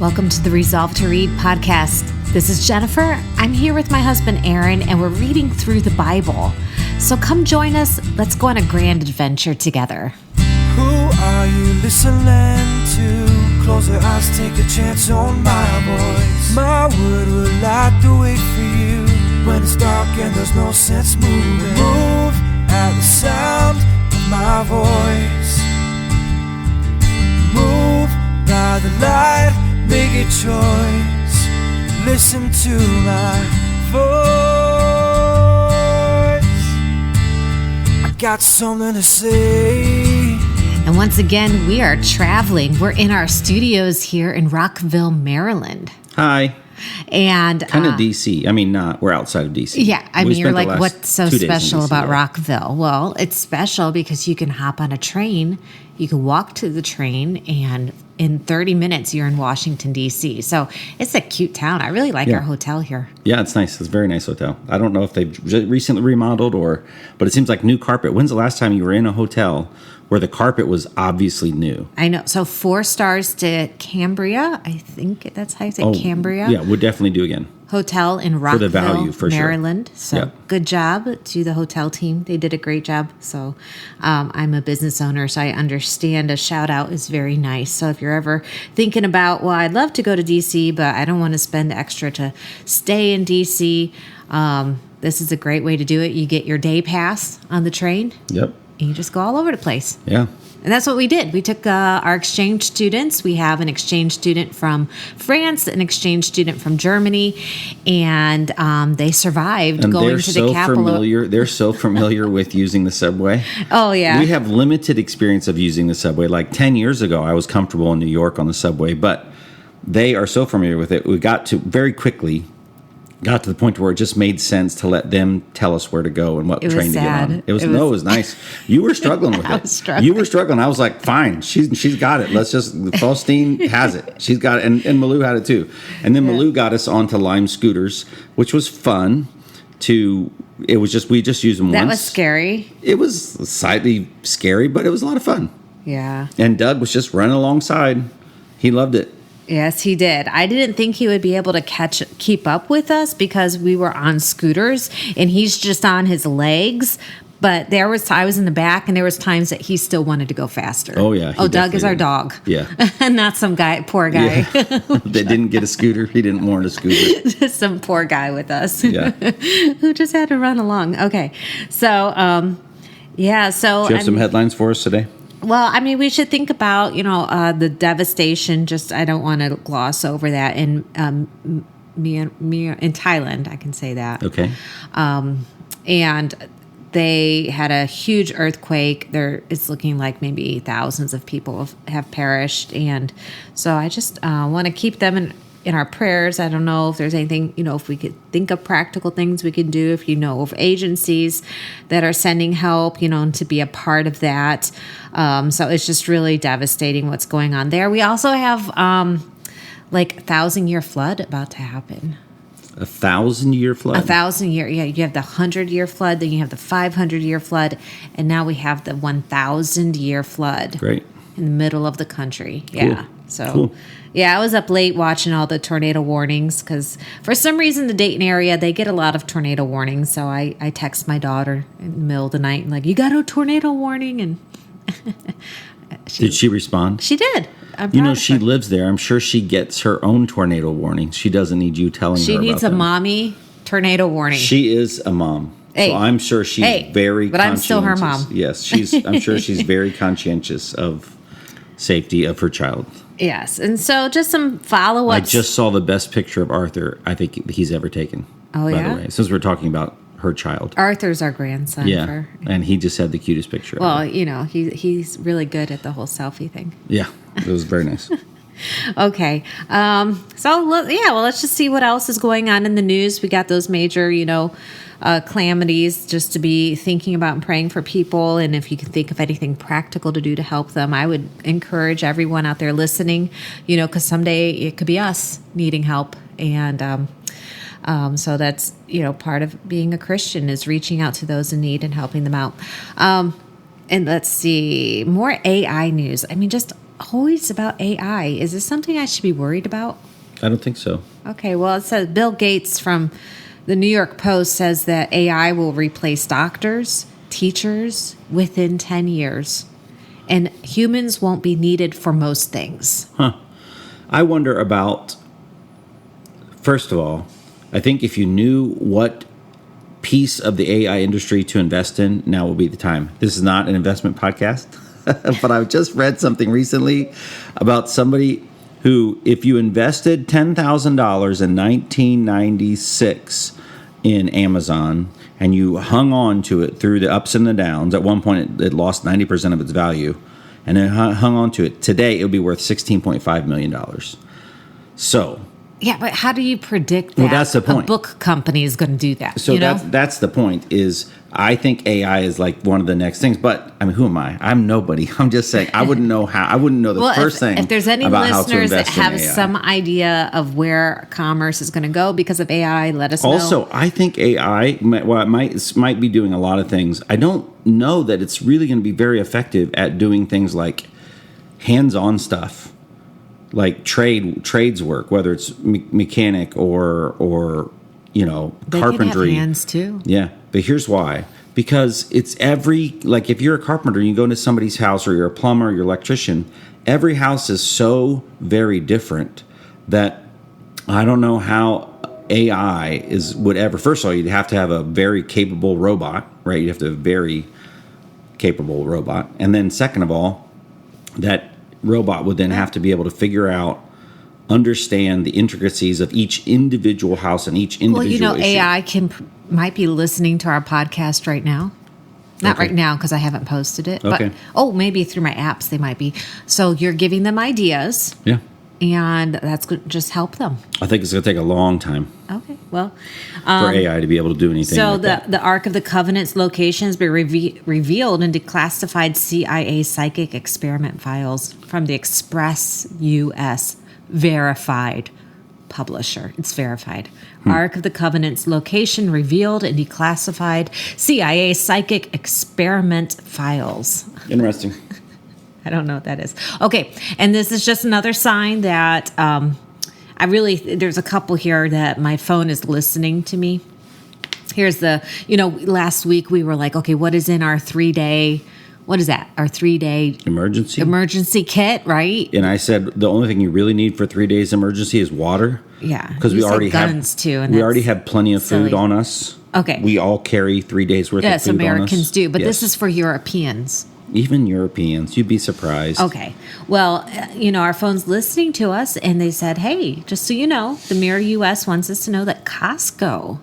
Welcome to the Resolve to Read podcast. This is Jennifer. I'm here with my husband, Aaron, and we're reading through the Bible. So come join us. Let's go on a grand adventure together. Who are you listening to? Close your eyes, take a chance on my voice. My word will light the way for you. When it's dark and there's no sense moving. Move at the sound of my voice. Move by the light, make a choice. Listen to my voice. I got something to say. And once again, we are traveling. We're in our studios here in Rockville, Maryland. Hi. And Kind of DC. I mean, not. We're outside of DC. Yeah, I mean, you're like, what's so 2 days in special DC, about yeah. Rockville? Well, it's special because you can hop on a train, you can walk to the train, and in 30 minutes, you're in Washington, D.C. So it's a cute town. I really like our hotel here. Yeah, it's nice. It's a very nice hotel. I don't know if they've recently remodeled but it seems like new carpet. When's the last time you were in a hotel where the carpet was obviously new? I know. So 4 stars to Cambria. I think that's how you say Cambria. Yeah, we'll definitely do again. Hotel in Rockville, For the value, for sure. Maryland. So Yep. Good job to the hotel team. They did a great job. So I'm a business owner, so I understand a shout out is very nice. So if you're ever thinking about, well, I'd love to go to DC, but I don't want to spend extra to stay in DC, this is a great way to do it. You get your day pass on the train. Yep. And you just go all over the place. Yeah. And that's what we did. We took our exchange students. We have an exchange student from France, an exchange student from Germany, and they survived And going to the capital. They're so familiar with using the subway. Oh, yeah. We have limited experience of using the subway. Like 10 years ago, I was comfortable in New York on the subway, but they are so familiar with it. We got to the point where it just made sense to let them tell us where to go and what train to get on. It was nice. You were struggling with it. I was struggling. You were struggling. I was like, fine, she's got it. Let's just, Faustine has it. She's got it. And Malou had it too. And then Malou got us onto Lime scooters, which was fun we just used them once. That was scary. It was slightly scary, but it was a lot of fun. Yeah. And Doug was just running alongside. He loved it. Yes, he did. I didn't think he would be able to keep up with us because we were on scooters and he's just on his legs. But I was in the back, and there was times that he still wanted to go faster. Oh, yeah. Doug is our dog. Yeah. Not some poor guy. Yeah. That didn't get a scooter. He didn't want a scooter. Just some poor guy with us. Yeah. Who just had to run along. Okay. So, yeah. So, Do you have some headlines for us today? Well, I mean, we should think about, the devastation. I don't want to gloss over that in Thailand. I can say that. Okay. And they had a huge earthquake. It's looking like maybe thousands of people have perished. And so I just want to keep them in our prayers. I don't know if there's anything, if we could think of practical things we can do, if you know of agencies that are sending help, to be a part of that. So it's just really devastating what's going on there. We also have 1,000-year flood about to happen. 1,000-year flood? 1,000-year, yeah. You have the 100-year flood, then you have the 500-year flood, and now we have the 1,000-year flood. Great. In the middle of the country. Yeah. Cool. So, cool. Yeah, I was up late watching all the tornado warnings because for some reason the Dayton area, they get a lot of tornado warnings. So I text my daughter in the middle of the night and you got a tornado warning? And did she respond? She did. I'm proud of she her. lives there. I'm sure she gets her own tornado warning. She doesn't need you telling her She about needs a them. mommy tornado warning. She is a mom. Hey. So I'm sure she's very but I'm still her mom. Yes, I'm sure she's very conscientious of safety of her child. Yes. And so just some follow-ups. I just saw the best picture of Arthur I think he's ever taken. Oh, by yeah? the way, since we're talking about her child. Arthur's our grandson. Yeah, and he just had the cutest picture. Well, ever. he's really good at the whole selfie thing. Yeah, it was very nice. Okay. Let's just see what else is going on in the news. We got those major, calamities just to be thinking about and praying for people. And if you can think of anything practical to do to help them, I would encourage everyone out there listening, because someday it could be us needing help. And so that's, part of being a Christian is reaching out to those in need and helping them out. And let's see, more AI news. I mean, just always about AI. Is this something I should be worried about? I don't think so. Okay, well, it says Bill Gates from the New York Post says that AI will replace doctors, teachers within 10 years, and humans won't be needed for most things. I wonder about, first of all, I think if you knew what piece of the AI industry to invest in, now will be the time. This is not an investment podcast, but I just read something recently about somebody who, if you invested $10,000 in 1996 in Amazon and you hung on to it through the ups and the downs, at one point it lost 90% of its value, and then hung on to it, today it would be worth $16.5 million. So... Yeah, but how do you predict that? Well, that's the point. A book company is going to do that. So that's the point. Is I think AI is like one of the next things. But I mean, who am I? I'm nobody. I'm just saying I wouldn't know how. I wouldn't know the first thing. If there's any about listeners that how to have invest in AI. some idea of where commerce is going to go because of AI, let us know. Also, I think AI, well, it might be doing a lot of things. I don't know that it's really going to be very effective at doing things like hands-on stuff. Like trades work, whether it's mechanic or they carpentry. Can have hands too. Yeah, but here's why: because it's like if you're a carpenter, you go into somebody's house, or you're a plumber, or you're an electrician. Every house is so very different that I don't know how AI would ever. First of all, you'd have to have a very capable robot, right? You'd have to have a very capable robot, and then second of all, that robot would then have to be able to figure out, understand the intricacies of each individual house and each individual issue. AI might be listening to our podcast right now. Not right now because I haven't posted it. Okay. But, maybe through my apps they might be. So you're giving them ideas. Yeah. And that's going to just help them. I think it's going to take a long time. Okay, well. For AI to be able to do anything So like that. the Ark of the Covenant's location has been revealed in declassified CIA psychic experiment files from the Express US verified publisher. It's verified. Ark of the Covenant's location revealed in declassified CIA psychic experiment files. Interesting. I don't know what that is. Okay, and this is just another sign that there's a couple here that my phone is listening to me. Here's last week we were like, okay, what is in our 3-day, what is that? Our 3-day emergency kit, right? And I said the only thing you really need for 3 days emergency is water. Yeah. Because we already guns too. And we already have plenty of food on us. Okay. We all carry 3 days worth of food on us. Yes, Americans do, but this is for Europeans. Even Europeans, you'd be surprised. Okay. Well, our phone's listening to us, and they said, hey, just so you know, the Mirror US wants us to know that Costco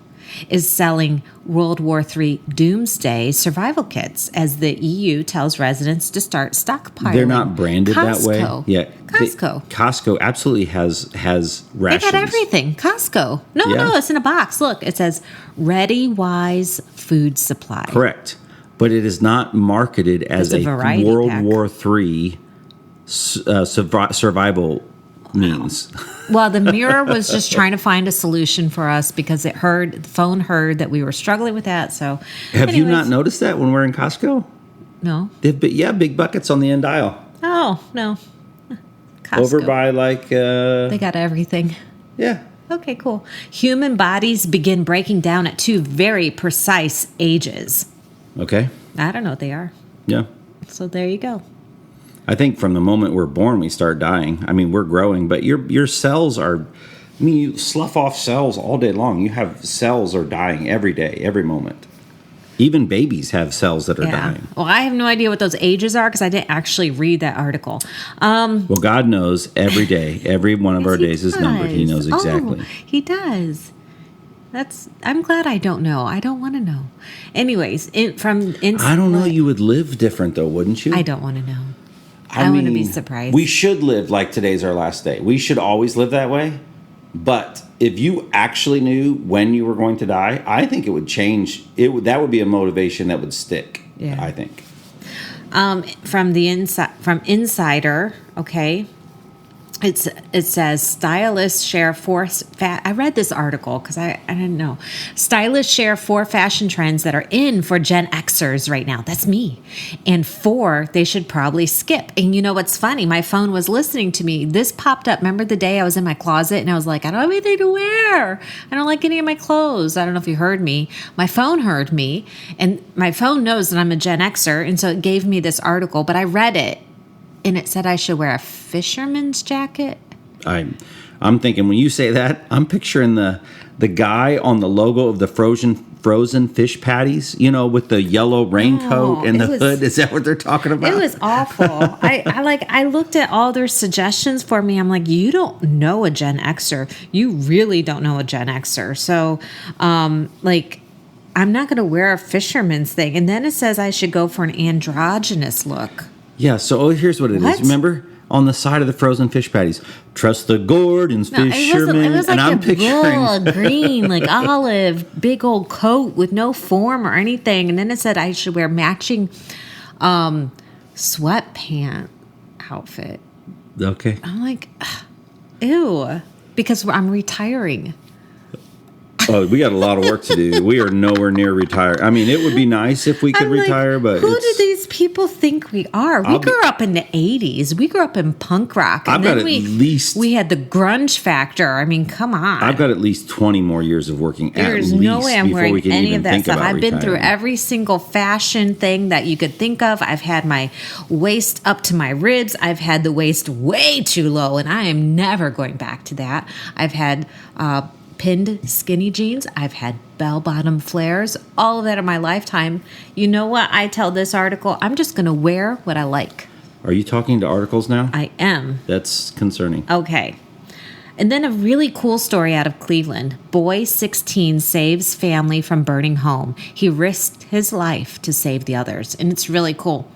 is selling World War III doomsday survival kits as the EU tells residents to start stockpiling. They're not branded that way. Yeah. Costco. Costco absolutely has rations. They got everything. Costco. No, it's in a box. Look, it says Ready Wise Food Supply. Correct. But it is not marketed as a World War III survival means. Well, the Mirror was just trying to find a solution for us because the phone heard that we were struggling with that. So, have you not noticed that when we're in Costco? No. Big buckets on the end aisle. Oh, no. Costco. Over by they got everything. Yeah. Okay, cool. Human bodies begin breaking down at 2 very precise ages. Okay. I don't know what they are. Yeah. So there you go. I think from the moment we're born, we start dying. I mean, we're growing, but your cells are, you slough off cells all day long. You have cells are dying every day, every moment. Even babies have cells that are dying. Well, I have no idea what those ages are because I didn't actually read that article. Well, God knows every day. Every one of our days is numbered. He knows exactly. Oh, he does. I'm glad I don't know. I don't want to know. Anyways, I don't know. You would live different though, wouldn't you? I don't want to know. I want to be surprised. We should live like today's our last day. We should always live that way. But if you actually knew when you were going to die, I think it would change. That would be a motivation that would stick. Yeah. I think. From Insider, okay. It says stylists share I read this article because I didn't know. Stylists share 4 fashion trends that are in for Gen Xers right now. That's me. And 4 they should probably skip. And you know what's funny? My phone was listening to me. This popped up. Remember the day I was in my closet and I was like, I don't have anything to wear. I don't like any of my clothes. I don't know if you heard me. My phone heard me. And my phone knows that I'm a Gen Xer. And so it gave me this article. But I read it. And it said I should wear a fisherman's jacket. I'm thinking when you say that, I'm picturing the guy on the logo of the frozen fish patties, with the yellow raincoat and the hood. Is that what they're talking about? It was awful. I looked at all their suggestions for me. I'm like, you don't know a Gen Xer. You really don't know a Gen Xer. So, I'm not going to wear a fisherman's thing. And then it says I should go for an androgynous look. Yeah, so here's what it is. Remember on the side of the frozen fish patties, trust the Gordon's fishermen. It was like and I'm picturing green, like olive, big old coat with no form or anything. And then it said I should wear matching sweatpant outfit. Okay. I'm like, ew, because I'm retiring. Oh, we got a lot of work to do. We are nowhere near retired. I mean, it would be nice if we could retire, but who do these people think we are? We grew up in the 80s. We grew up in punk rock. And we had the grunge factor. I mean, come on. I've got at least 20 more years of working There's no way I'm wearing any of that stuff. I've been through every single fashion thing that you could think of. I've had my waist up to my ribs. I've had the waist way too low, and I am never going back to that. I've had pinned skinny jeans. I've had bell-bottom flares. All of that in my lifetime. You know what? I tell this article, I'm just going to wear what I like. Are you talking to articles now? I am. That's concerning. Okay. And then a really cool story out of Cleveland. Boy 16 saves family from burning home. He risked his life to save the others. And it's really cool.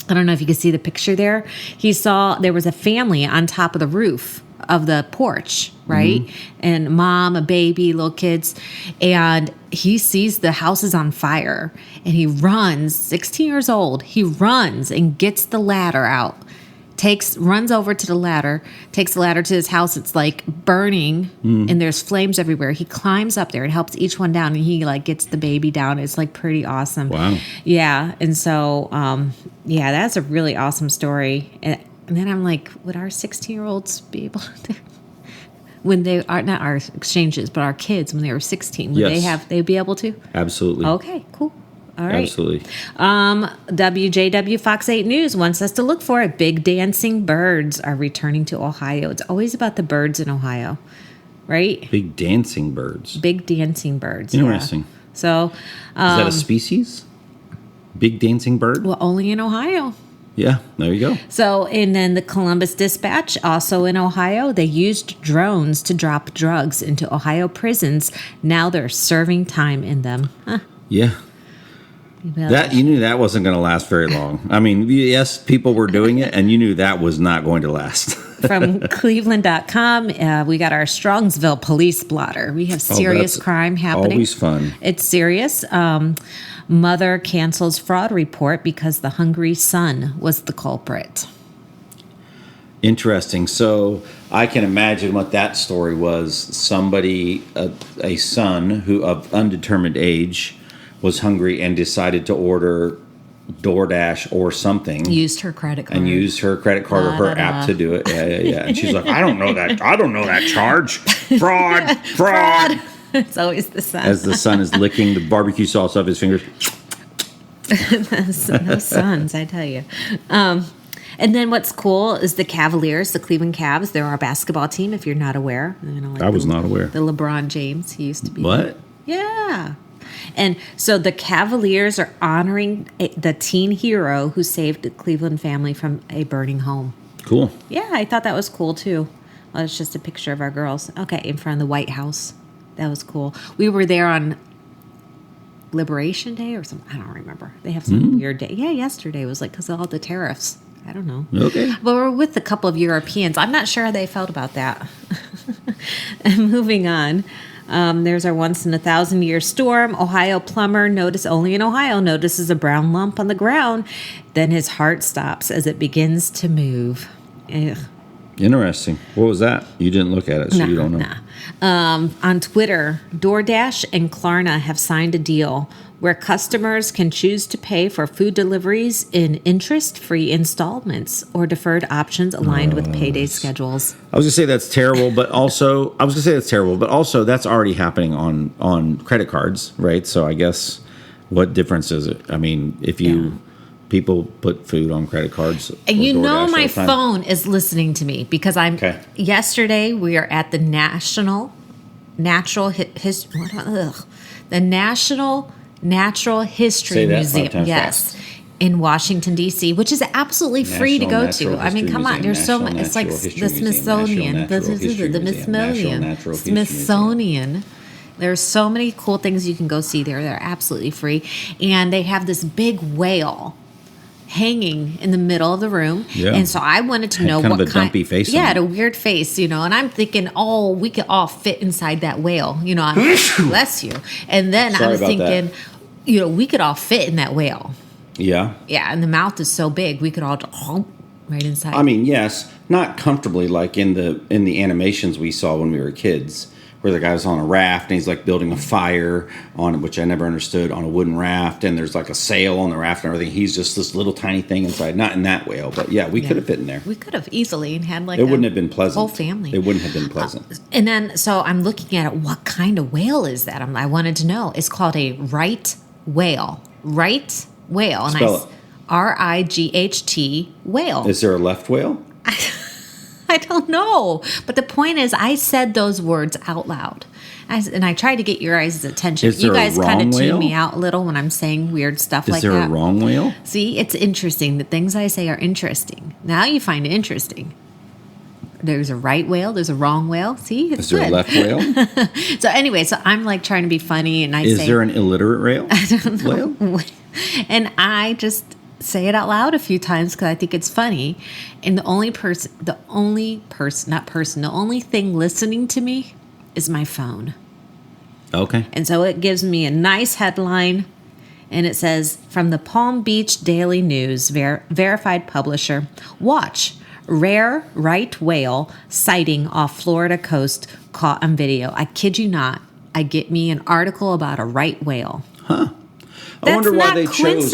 I don't know if you can see the picture there. He saw there was a family on top of the roof of the porch, right? Mm-hmm. And mom, a baby, little kids. And he sees the house is on fire. And he runs, 16 years old. He runs and gets the ladder out. Runs over to the ladder, takes the ladder to his house. It's like burning and there's flames everywhere. He climbs up there and helps each one down, and he gets the baby down. It's pretty awesome. Wow. Yeah. And so, that's a really awesome story. And then I'm like, would our 16-year-olds be able to, when they are not our exchanges, but our kids, when they were 16, would they be able to? Absolutely. Okay, cool. All right. Absolutely. WJW Fox 8 News wants us to look for it. Big dancing birds are returning to Ohio. It's always about the birds in Ohio, right? Big dancing birds. Big dancing birds. Interesting. Yeah. So, is that a species? Big dancing bird? Well, only in Ohio. Yeah, there you go. So, and then the Columbus Dispatch, also in Ohio, they used drones to drop drugs into Ohio prisons. Now they're serving time in them. Huh. Yeah. You knew that wasn't going to last very long. I mean, yes, people were doing it, and you knew that was not going to last. From Cleveland.com, we got our Strongsville police blotter. We have serious crime happening. Always fun. It's serious. Mother cancels fraud report because the hungry son was the culprit. Interesting. So I can imagine what that story was. Somebody, a son who of undetermined age, was hungry and decided to order DoorDash or something. Used her credit card. And used her credit card or her app to do it. Yeah. And she's like, I don't know that charge. Fraud. It's always the son. As the son is licking the barbecue sauce off his fingers. Those sons, I tell you. And then what's cool is the Cavaliers, the Cleveland Cavs. They're our basketball team, if you're not aware. I was not aware. The LeBron James, he used to be. What? Yeah. And so the Cavaliers are honoring the teen hero who saved the Cleveland family from a burning home. Cool. Yeah, I thought that was cool, too. Well, it's just a picture of our girls. Okay, in front of the White House. That was cool. We were there on Liberation Day or something. I don't remember. They have some weird day. Yeah, yesterday was because of all the tariffs. I don't know. Okay. But we're with a couple of Europeans. I'm not sure how they felt about that. And moving on. There's our once in a 1,000-year storm. Ohio plumber only in Ohio notices a brown lump on the ground. Then his heart stops as it begins to move. Ugh. Interesting. What was that? You didn't look at it, so you don't know. On Twitter, DoorDash and Klarna have signed a deal where customers can choose to pay for food deliveries in interest-free installments or deferred options aligned with payday schedules. I was gonna say that's terrible, but also that's already happening on credit cards, right? So I guess what difference is it? I mean, if people put food on credit cards, and you know my phone is listening to me because I'm. Okay. Yesterday we are at the National Natural History Museum. Yes. In Washington, D.C., which is absolutely free to go to. I mean, come on. There's so much. It's like the Smithsonian. The Smithsonian. There's so many cool things you can go see there. They're absolutely free. And they have this big whale hanging in the middle of the room. Yeah. And so I wanted to know what kind of a dumpy face. Yeah, had a weird face, and I'm thinking, we could all fit inside that whale. Bless you. And then I was thinking, we could all fit in that whale. Yeah. Yeah, and the mouth is so big, we could all right inside. I mean, yes, not comfortably like in the animations we saw when we were kids, where the guy was on a raft and he's like building a fire on, which I never understood, on a wooden raft, and there's like a sail on the raft and everything. He's just this little tiny thing inside, not in that whale, but we could have fit in there. We could have easily and had it wouldn't have been pleasant. Whole family. It wouldn't have been pleasant. And then so I'm looking at it. What kind of whale is that? I wanted to know. It's called a right whale. Right whale. And Spell it. RIGHT whale. Is there a left whale? I don't know. But the point is, I said those words out loud. And I tried to get your guys' attention. Is there you guys a kind of wrong tune whale? me out a little when I'm saying weird stuff like that. Is there a wrong whale? See, it's interesting. The things I say are interesting. Now you find it interesting. There's a right whale. There's a wrong whale. See, it's good. Is there a left whale? So anyway, I'm like trying to be funny, and I say, is there an illiterate whale? I don't know. Whale? And I just say it out loud a few times because I think it's funny. And the only thing listening to me is my phone. Okay. And so it gives me a nice headline, and it says, from the Palm Beach Daily News, verified publisher, watch, rare right whale sighting off Florida coast caught on video. I kid you not. I get me an article about a right whale. Huh. I wonder why they chose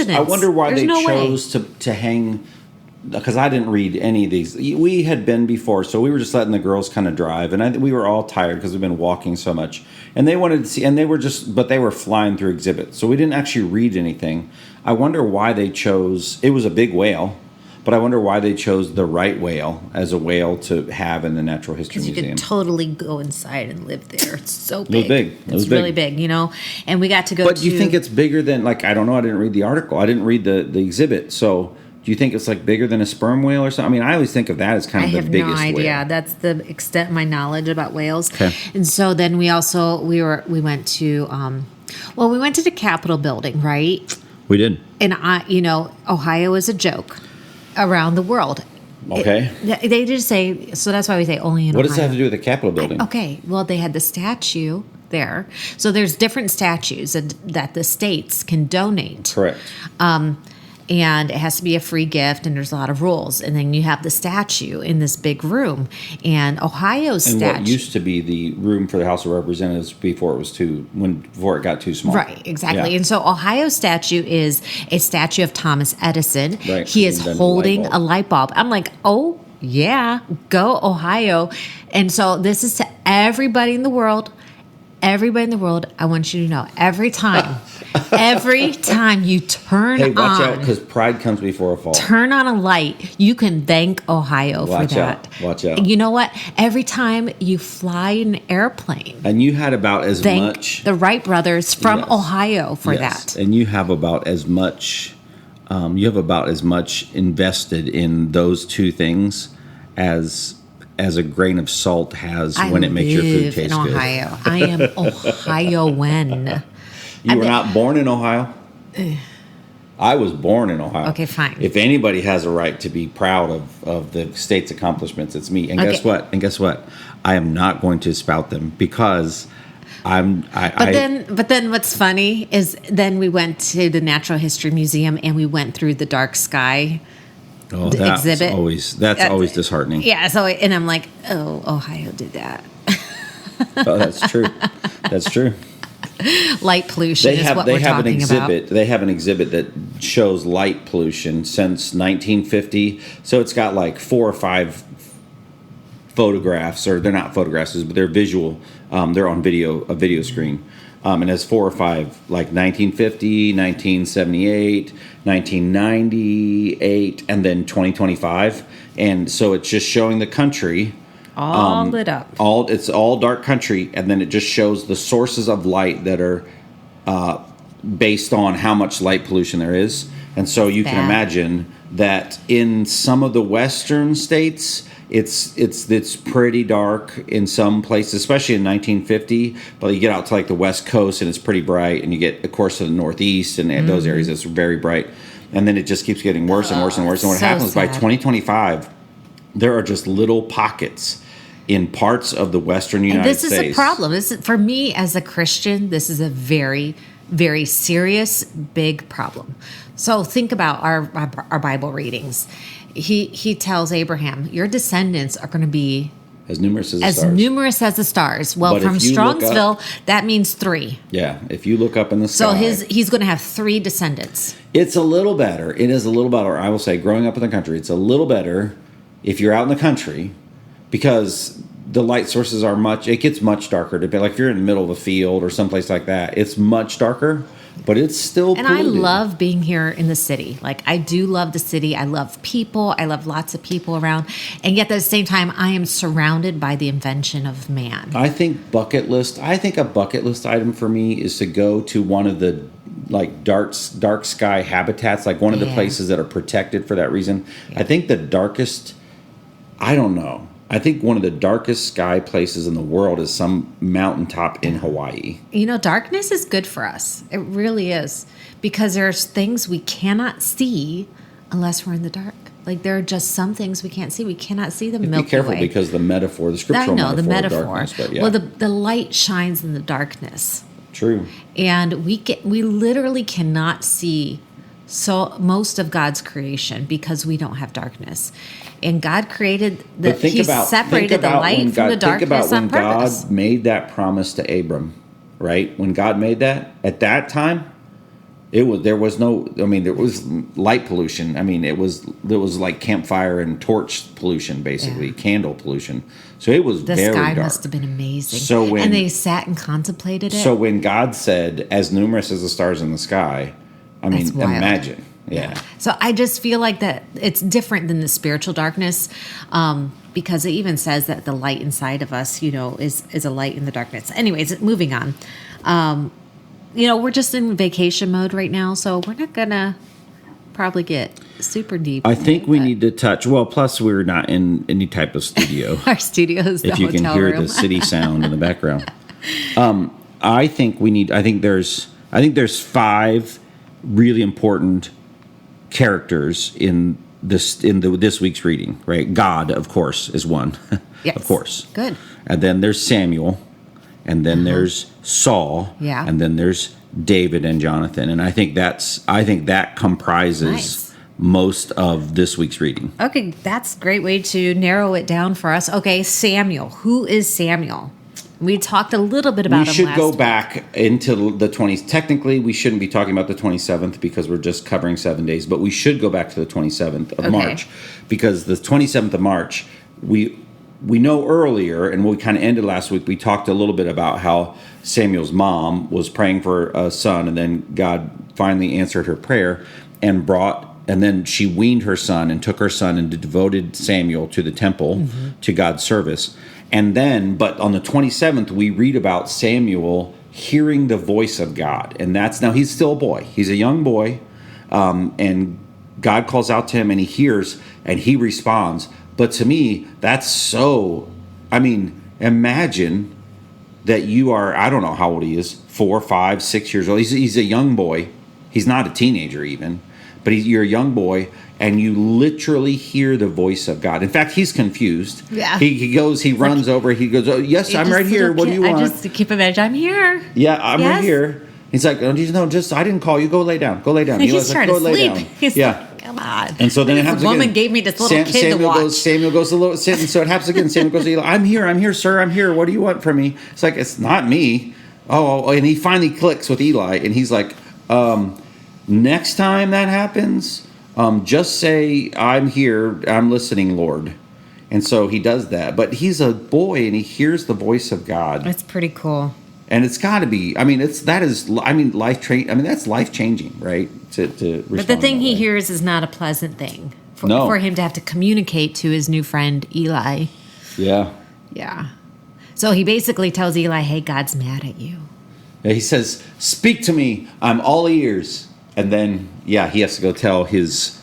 to hang, because I didn't read any of these. We had been before, so we were just letting the girls kind of drive, and we were all tired because we've been walking so much. And they wanted to see, and they were flying through exhibits, so we didn't actually read anything. I wonder why they chose. It was a big whale, but I wonder why they chose the right whale as a whale to have in the Natural History Museum. Because you could totally go inside and live there. It's so big. It was big. It's really big, And we got to go. But do you think it's bigger than, like, I don't know. I didn't read the article. I didn't read the exhibit. So do you think it's like bigger than a sperm whale or something? I mean, I always think of that as kind of the biggest whale. I have no idea. That's the extent of my knowledge about whales. Okay. And so then we went to the Capitol building, right? We did. And Ohio is a joke around the world. Okay. They just say, so that's why we say only in Ohio. What does that have to do with the Capitol building? Okay. Well, they had the statue there. So there's different statues that the states can donate. Correct. And it has to be a free gift, and there's a lot of rules. And then you have the statue in this big room. And Ohio's statue. And what used to be the room for the House of Representatives before it got too small. Right, exactly. Yeah. And so Ohio's statue is a statue of Thomas Edison. Right. He is holding a light bulb. I'm like, oh, yeah, go Ohio. And so this is to everybody in the world. Everybody in the world, I want you to know, every time you turn on... Hey, watch out, because pride comes before a fall. Turn on a light, you can thank Ohio for that. Watch out. You know what? Every time you fly an airplane... And you had about as thank much... the Wright brothers from Ohio for that. And you have about as much... invested in those two things as a grain of salt has when it makes your food taste good. Ohio. I am Ohioan. You were not born in Ohio? I was born in Ohio. Okay, fine. If anybody has a right to be proud of the state's accomplishments, it's me. And guess what? I am not going to spout them because But then what's funny is then we went to the Natural History Museum and we went through the dark sky Oh, that's exhibit. always disheartening. Yeah. So, and I'm like, oh, Ohio did that. Oh, that's true. That's true. Light pollution is what we're talking about. They have an exhibit that shows light pollution since 1950. So it's got like 4 or 5 photographs, or they're not photographs, but they're visual. They're on a video screen. And has 4 or 5, like 1950, 1978, 1998, and then 2025. And so it's just showing the country. All lit up. It's all dark country, and then it just shows the sources of light that are based on how much light pollution there is. And so you can imagine that in some of the western states, it's pretty dark in some places, especially in 1950. But you get out to like the West Coast, and it's pretty bright, and you get, of course, to the Northeast and those areas, it's very bright. And then it just keeps getting worse and worse and worse. And what happens by 2025, there are just little pockets in parts of the western United States. This is a problem. For me as a Christian, this is a very, very serious, big problem. So think about our Bible readings. He tells Abraham, your descendants are going to be as numerous as the stars. As numerous as the stars. Well, but from Strongsville, that means 3. Yeah, if you look up in the sky. So he's going to have 3 descendants. It's a little better. It is a little better. I will say, growing up in the country, it's a little better if you're out in the country, because the light sources are it gets much darker. Like if you're in the middle of a field or someplace like that, it's much darker, but it's still polluted. I love being here in the city. Like, I do love the city. I love people. I love lots of people around. And yet at the same time, I am surrounded by the invention of man. I think a bucket list item for me is to go to one of the like dark sky habitats, like one of the places that are protected for that reason. Yeah. I think the darkest, I don't know. I think one of the darkest sky places in the world is some mountaintop in Hawaii. You know, darkness is good for us. It really is. Because there's things we cannot see unless we're in the dark. Like, there are just some things we can't see. We cannot see the Milky Way. Be careful because the scriptural metaphor. Darkness, but yeah. Well, the light shines in the darkness. True. And we literally cannot see most of God's creation because we don't have darkness. And God created separated the light from the darkness on purpose. God made that promise to Abram, right? When God made that, at that time, there was light pollution. I mean, it was like campfire and torch pollution, basically, candle pollution. So it was very dark. The sky must have been amazing. And they sat and contemplated it. So when God said, as numerous as the stars in the sky, imagine. Yeah. So I just feel like that it's different than the spiritual darkness, because it even says that the light inside of us, is a light in the darkness. Anyways, moving on. We're just in vacation mode right now, so we're not gonna probably get super deep. I think we need to touch. Well, plus we're not in any type of studio. Our studio is the hotel room. If you can hear the city sound in the background. I think there's 5 really important characters in this week's reading, right? God, of course, is one. Yes. Of course. Good. And then there's Samuel, and then there's Saul, and then there's David and Jonathan. And I think that comprises most of this week's reading. Okay, that's a great way to narrow it down for us. Okay, Samuel. Who is Samuel? We talked a little bit about him last week. We should go back into the 20s. Technically, we shouldn't be talking about the 27th because we're just covering 7 days, but we should go back to the 27th of March, because the 27th of March, we know earlier, and we kind of ended last week, we talked a little bit about how Samuel's mom was praying for a son, and then God finally answered her prayer and then she weaned her son and took her son and devoted Samuel to the temple, to God's service. And then, but on the 27th, we read about Samuel hearing the voice of God. And now he's still a boy. He's a young boy. And God calls out to him and he hears and he responds. But to me, that's imagine that you are, I don't know how old he is, 4, 5, 6 years old. He's a young boy. He's not a teenager even. But you're a young boy, and you literally hear the voice of God. In fact, he's confused. Yeah. He runs over. He goes, "Oh, yes, I'm right here. What do you want?" I just keep imagining, I'm here. Yeah, I'm right here. He's like, "Oh, I didn't call you. Go lay down. Go lay down." He's trying to sleep. come on. And so then it happens This woman again. gave me this little kid to watch. Samuel goes to the Lord. And so it happens again. Samuel goes to Eli. I'm here, sir. I'm here. What do you want from me? It's like, it's not me. Oh, and he finally clicks with Eli. And he's like, next time that happens, just say, I'm here. I'm listening, Lord. And so he does that. But he's a boy and he hears the voice of God. It's pretty cool. And it's got to be, that's life changing, right? To But the thing he hears is not a pleasant thing for him to have to communicate to his new friend Eli. Yeah. Yeah. So he basically tells Eli, hey, God's mad at you. Yeah, he says, speak to me. I'm all ears. And then, he has to go tell his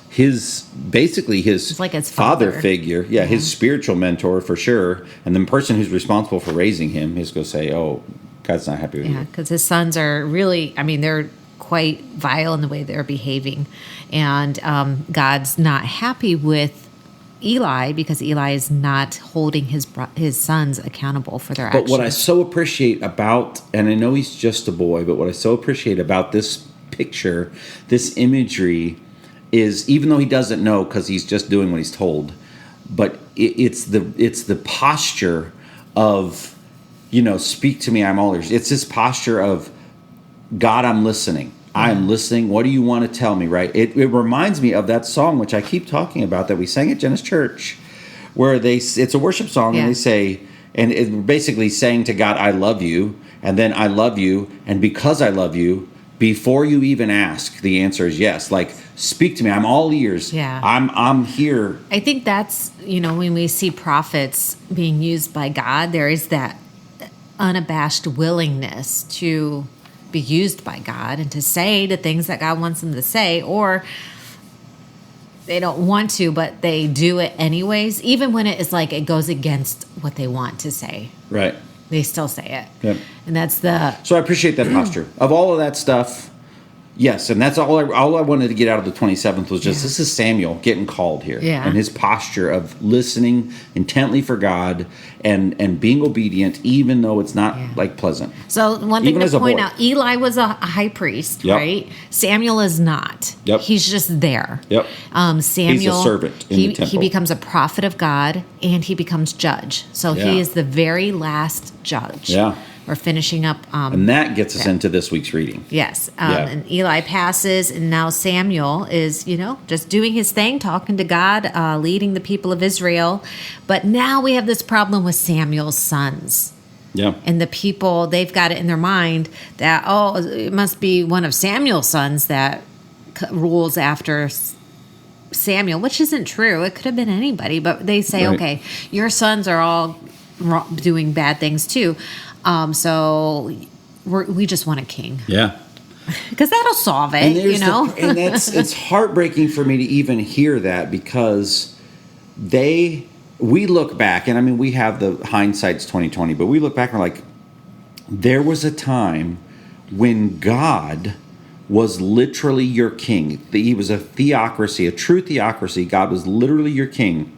basically his like his father father figure. Yeah, his spiritual mentor for sure. And the person who's responsible for raising him is going to say, oh, God's not happy with you. Yeah, because his sons are really, they're quite vile in the way they're behaving. And God's not happy with Eli because Eli is not holding his sons accountable for their actions. But what I so appreciate about, and I know he's just a boy, but what I so appreciate about this picture, this imagery, is even though he doesn't know because he's just doing what he's told, but it's the posture of, speak to me, I'm all ears. It's this posture of, God, I'm listening. I'm listening. What do you want to tell me, right? It reminds me of that song, which I keep talking about, that we sang at Genesis Church, where it's a worship song, and they say, and it's basically saying to God, I love you, and then I love you, and because I love you, before you even ask, the answer is yes. Like, speak to me. I'm all ears. Yeah. I'm here. I think that's, when we see prophets being used by God, there is that unabashed willingness to be used by God and to say the things that God wants them to say, or they don't want to, but they do it anyways, even when it is like it goes against what they want to say. Right. They still say it. Yep. And that's the... So I appreciate that posture. Of all of that stuff, yes, and that's all I wanted to get out of the 27th was just, this is Samuel getting called here. Yeah. And his posture of listening intently for God and being obedient, even though it's not, pleasant. So one thing Even to point boy. out, Eli was a high priest, Yep. right? Samuel is not. Yep. He's just there. Yep. Samuel, He's a servant in the temple. He becomes a prophet of God, and he becomes judge. So he is the very last judge. Yeah. We're finishing up. And that gets us into this week's reading. Yes. And Eli passes, and now Samuel is, just doing his thing, talking to God, leading the people of Israel. But now we have this problem with Samuel's sons. Yeah. And the people, they've got it in their mind that, it must be one of Samuel's sons that rules after Samuel, which isn't true. It could have been anybody. But they say, okay, your sons are all doing bad things too. So we just want a king. Yeah. Because that'll solve it, and it's heartbreaking for me to even hear that, because we look back, and we have the hindsight's 2020, but we look back and we're like, there was a time when God was literally your king. He was a theocracy, a true theocracy. God was literally your king.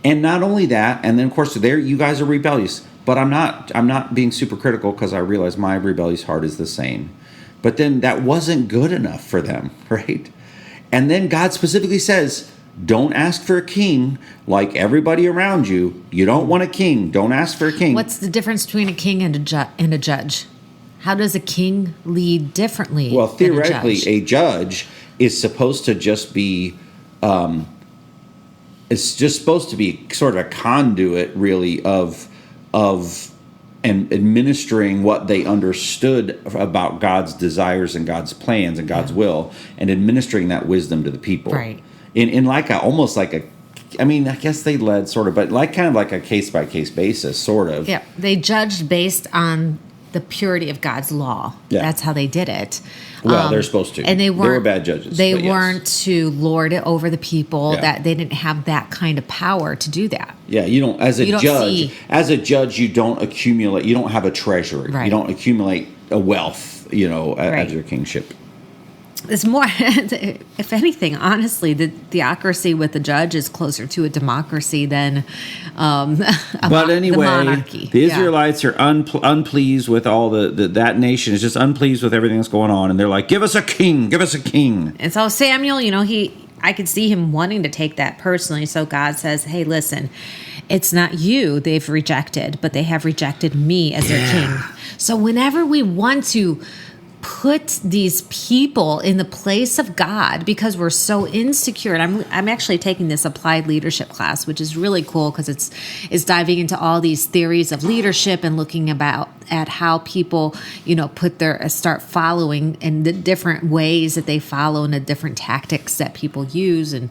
And not only that, and then of course there you guys are rebellious. But I'm not being super critical, because I realize my rebellious heart is the same. But then that wasn't good enough for them, right? And then God specifically says, don't ask for a king like everybody around you. You don't want a king. Don't ask for a king. What's the difference between a king and a judge? How does a king lead differently? Well, theoretically, than a judge is supposed to just be... it's just supposed to be sort of a conduit, really, of and administering what they understood about God's desires and God's plans and God's will, and administering that wisdom to the people. Right. In like almost like a, I guess they led sort of, but kind of like a case by case basis, sort of. Yeah, they judged based on the purity of God's law. Yeah. That's how they did it. Well, they're supposed to. And they were bad judges. They but yes. weren't to lord it over the people. Yeah. That they didn't have that kind of power to do that. Yeah, you don't. As a judge, you don't accumulate. You don't have a treasury. Right. You don't accumulate a wealth. As your kingship. It's more, if anything, honestly, the theocracy with the judge is closer to a democracy than but anyway, the monarchy. The Israelites are unpleased with all that nation is just unpleased with everything that's going on, and they're like, give us a king, give us a king. And so Samuel, I could see him wanting to take that personally. So God says, hey, listen, it's not you they've rejected, but they have rejected me as their king. So whenever we want to put these people in the place of God because we're so insecure, and I'm actually taking this applied leadership class, which is really cool because it's diving into all these theories of leadership and looking at how people, start following and the different ways that they follow and the different tactics that people use. And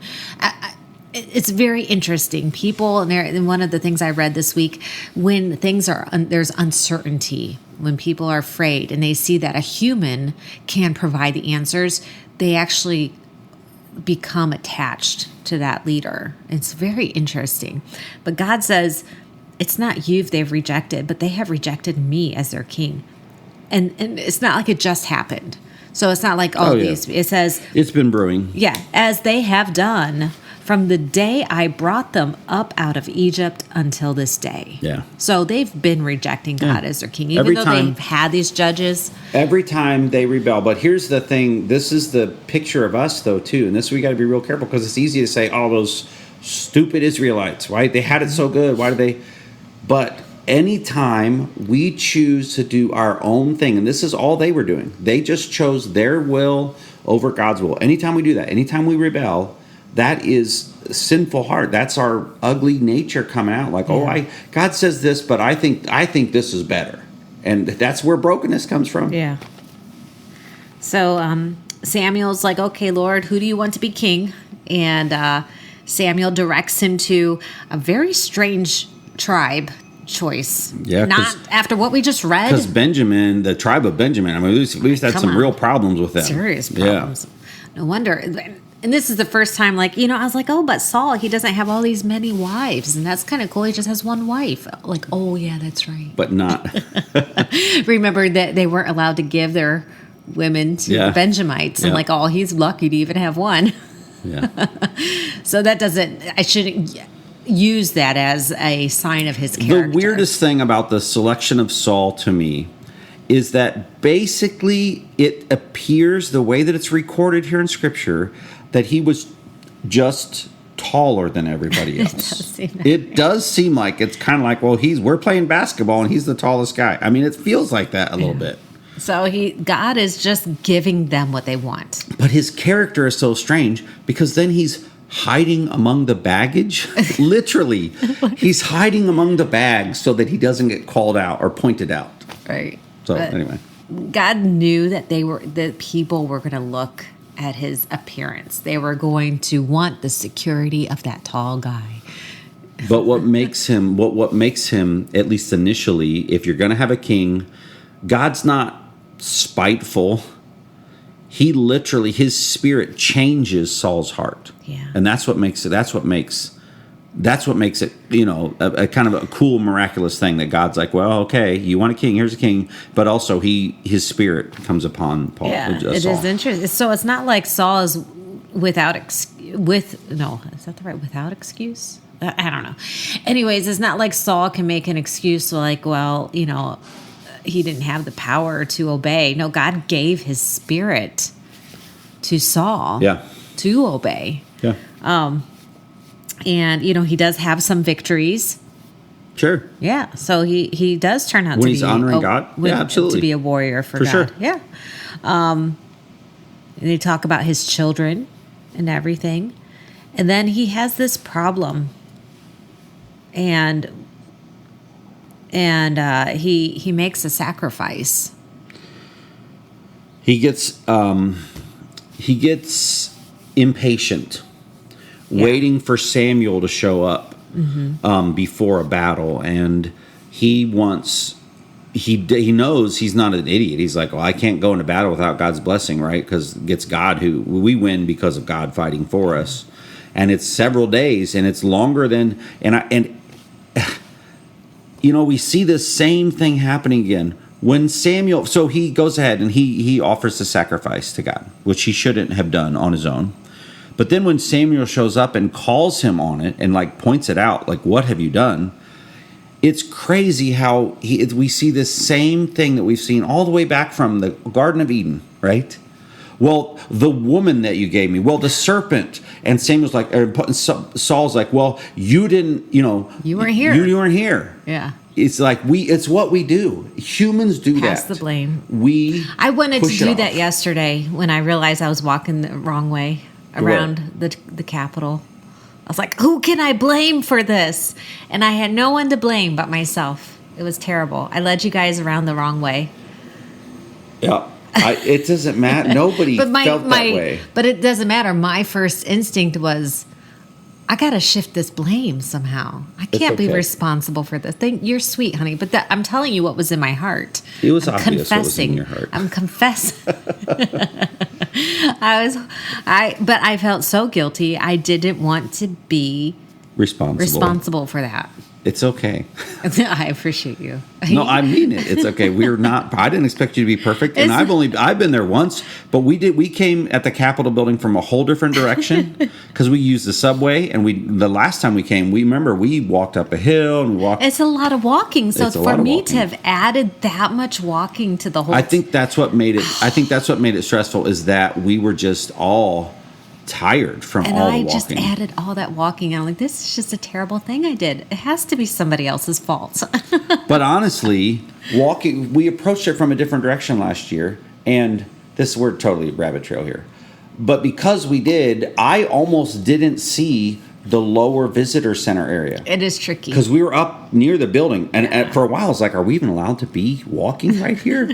it's very interesting. People, and one of the things I read this week, when things there's uncertainty, when people are afraid and they see that a human can provide the answers, they actually become attached to that leader. It's very interesting. But God says, it's not you they've rejected, but they have rejected me as their king. And it's not like it just happened. So it's not like, it says... It's been brewing. Yeah, as they have done from the day I brought them up out of Egypt until this day. Yeah. So they've been rejecting God as their king, even though they've had these judges. Every time they rebel. But here's the thing. This is the picture of us, though, too. And this we got to be real careful because it's easy to say, oh, those stupid Israelites, right? They had it so good. Why do they... But anytime we choose to do our own thing, and this is all they were doing. They just chose their will over God's will. Anytime we do that, anytime we rebel, that is a sinful heart. That's our ugly nature coming out. Like, God says this, but I think this is better. And that's where brokenness comes from. Yeah. So Samuel's like, okay, Lord, who do you want to be king? And Samuel directs him to a very strange tribe choice. Yeah. Not after what we just read. Because Benjamin, the tribe of Benjamin, I mean, we had some real problems with them. Serious problems. Yeah. No wonder. And this is the first time, I was like, oh, but Saul, he doesn't have all these many wives. And that's kind of cool. He just has one wife. Like, oh, yeah, that's right. But not. Remember that they weren't allowed to give their women to the Benjamites. And he's lucky to even have one. Yeah. So I shouldn't use that as a sign of his character. The weirdest thing about the selection of Saul to me is that basically it appears, the way that it's recorded here in Scripture, that he was just taller than everybody else. It does seem like it's kind of like, well, we're playing basketball and he's the tallest guy. I mean, it feels like that a little bit. So God is just giving them what they want. But his character is so strange because then he's hiding among the baggage. Literally, he's hiding among the bags so that he doesn't get called out or pointed out. Right. So anyway, God knew that people were going to look at his appearance. They were going to want the security of that tall guy. But what makes him, at least initially, if you're going to have a king, God's not spiteful. He literally, his spirit changes Saul's heart. Yeah. And that's what makes it, a kind of a cool, miraculous thing that God's like, well, okay, you want a king, here's a king, but also his spirit comes upon Paul. Yeah, it is interesting. So it's not like Saul is without excuse. I don't know. Anyways, it's not like Saul can make an excuse like, well, he didn't have the power to obey. No, God gave his spirit to Saul to obey. Yeah. And, he does have some victories. Sure. Yeah. So he does turn out when he's honoring God. Yeah, absolutely. To be a warrior for God. Sure. Yeah. And they talk about his children and everything. And then he has this problem. And he makes a sacrifice. He gets impatient, waiting for Samuel to show up before a battle, and he knows he's not an idiot. He's like, well, I can't go into battle without God's blessing, right? Because it's God we win because of God fighting for us, and it's several days, and it's longer than we see the same thing happening again. When Samuel, so he goes ahead and he offers the sacrifice to God, which he shouldn't have done on his own. But then when Samuel shows up and calls him on it and points it out, what have you done? It's crazy how we see this same thing that we've seen all the way back from the Garden of Eden, right? Well, the woman that you gave me. Well, the serpent. And Samuel's like, Saul's like, well, you didn't, You weren't here. You weren't here. Yeah. It's like it's what we do. Humans do Pass that. the blame. I wanted to do that yesterday when I realized I was walking the wrong way around the Capitol. I was like, who can I blame for this? And I had no one to blame but myself. It was terrible. I led you guys around the wrong way. Yeah. It doesn't matter. Nobody felt that way. But it doesn't matter. My first instinct was, I got to shift this blame somehow. I can't be responsible for this. You're sweet, honey. But I'm telling you what was in my heart. It was obvious what was in your heart. I'm confessing. But I felt so guilty. I didn't want to be responsible for that. It's okay. I appreciate you. No, I mean it. It's okay. I didn't expect you to be perfect. And I've been there once, but we came at the Capitol building from a whole different direction because we used the subway. And the last time we came, we walked up a hill and we walked. It's a lot of walking. So for me to have added that much walking to the whole. I think that's what made it stressful is that we were just all tired from all the walking. And I just added all that walking. And I'm like, this is just a terrible thing I did. It has to be somebody else's fault. But honestly, walking, we approached it from a different direction last year. And we're totally rabbit trail here. But because we did, I almost didn't see the lower visitor center area. It is tricky. Because we were up near the building. And for a while, I was like, are we even allowed to be walking right here?